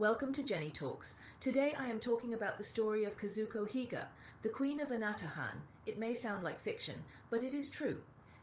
Welcome to Jenny Talks. Today I am talking about the story of Kazuko Higa, the Queen of Anatahan. It may sound like fiction, but it is true.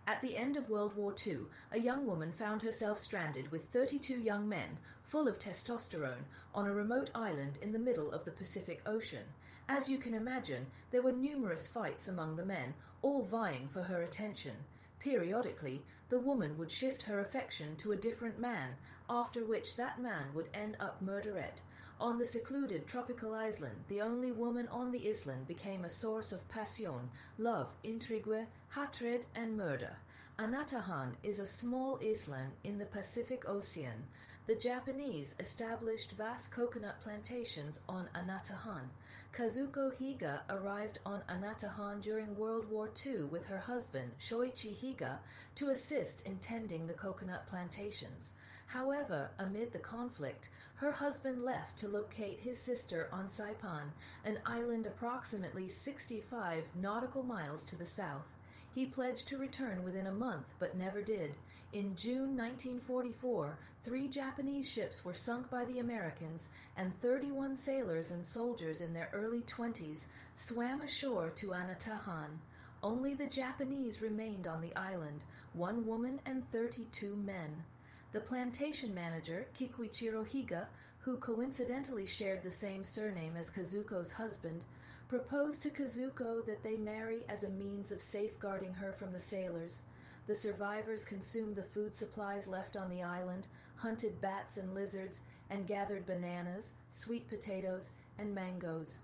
At the end of World War II, a young woman found herself stranded with 32 young men, full of testosterone, on a remote island in the middle of the Pacific Ocean. As you can imagine, there were numerous fights among the men, all vying for her attention. Periodically, the woman would shift her affection to a different man, after which that man would end up murdered. On the secluded tropical island, the only woman on the island became a source of passion, love, intrigue, hatred, and murder. Anatahan is a small island in the Pacific Ocean. The Japanese established vast coconut plantations on Anatahan. Kazuko Higa arrived on Anatahan during World War II with her husband, Shoichi Higa, to assist in tending the coconut plantations. However, amid the conflict, her husband left to locate his sister on Saipan, an island approximately 65 nautical miles to the south. He pledged to return within a month, but never did. In June 1944, 3 Japanese ships were sunk by the Americans, and 31 sailors and soldiers in their early 20s swam ashore to Anatahan. Only the Japanese remained on the island, 1 woman and 32 men. The plantation manager, Kikuichiro Higa, who coincidentally shared the same surname as Kazuko's husband, proposed to Kazuko that they marry as a means of safeguarding her from the sailors. The survivors consumed the food supplies left on the island, hunted bats and lizards, and gathered bananas, sweet potatoes, and mangoes.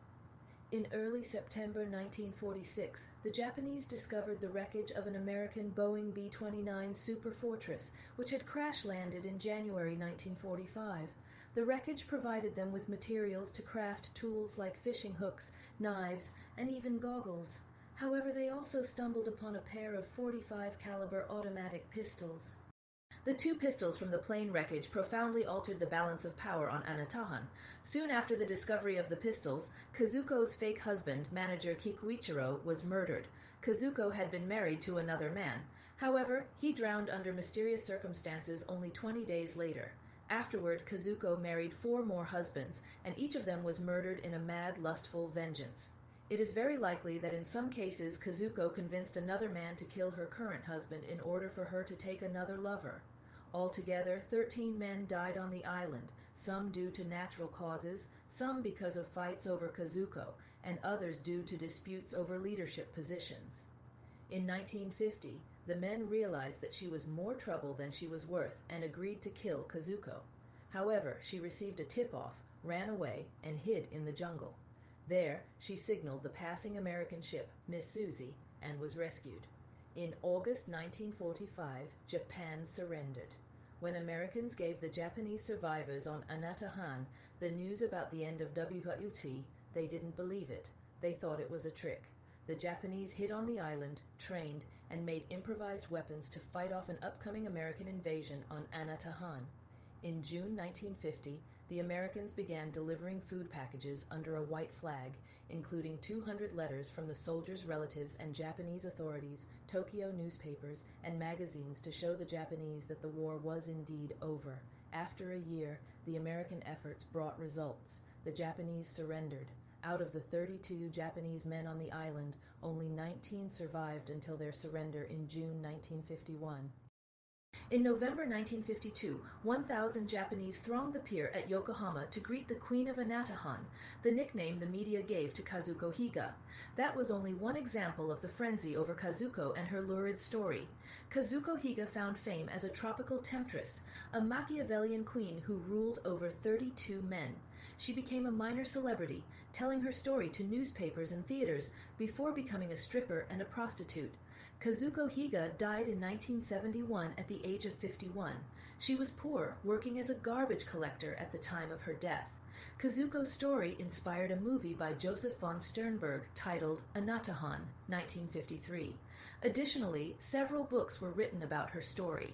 In early September 1946, the Japanese discovered the wreckage of an American Boeing B-29 Superfortress, which had crash-landed in January 1945. The wreckage provided them with materials to craft tools like fishing hooks, knives, and even goggles. However, they also stumbled upon a pair of .45 caliber automatic pistols. The 2 pistols from the plane wreckage profoundly altered the balance of power on Anatahan. Soon after the discovery of the pistols, Kazuko's fake husband, manager Kikuichiro, was murdered. Kazuko had been married to another man. However, he drowned under mysterious circumstances only 20 days later. Afterward, Kazuko married 4 more husbands, and each of them was murdered in a mad, lustful vengeance. It is very likely that in some cases Kazuko convinced another man to kill her current husband in order for her to take another lover. Altogether, 13 men died on the island, some due to natural causes, some because of fights over Kazuko, and others due to disputes over leadership positions. In 1950, the men realized that she was more trouble than she was worth and agreed to kill Kazuko. However, she received a tip-off, ran away, and hid in the jungle. There, she signaled the passing American ship, Miss Susie, and was rescued. In August 1945, Japan surrendered. When Americans gave the Japanese survivors on Anatahan the news about the end of WWT, they didn't believe it. They thought it was a trick. The Japanese hid on the island, trained, and made improvised weapons to fight off an upcoming American invasion on Anatahan. In June 1950, the Americans began delivering food packages under a white flag, including 200 letters from the soldiers' relatives and Japanese authorities, Tokyo newspapers, and magazines to show the Japanese that the war was indeed over. After a year, the American efforts brought results. The Japanese surrendered. Out of the 32 Japanese men on the island, only 19 survived until their surrender in June 1951. In November 1952, 1,000 Japanese thronged the pier at Yokohama to greet the Queen of Anatahan, the nickname the media gave to Kazuko Higa. That was only one example of the frenzy over Kazuko and her lurid story. Kazuko Higa found fame as a tropical temptress, a Machiavellian queen who ruled over 32 men. She became a minor celebrity, telling her story to newspapers and theaters before becoming a stripper and a prostitute. Kazuko Higa died in 1971 at the age of 51. She was poor, working as a garbage collector at the time of her death. Kazuko's story inspired a movie by Joseph von Sternberg titled Anatahan, 1953. Additionally, several books were written about her story.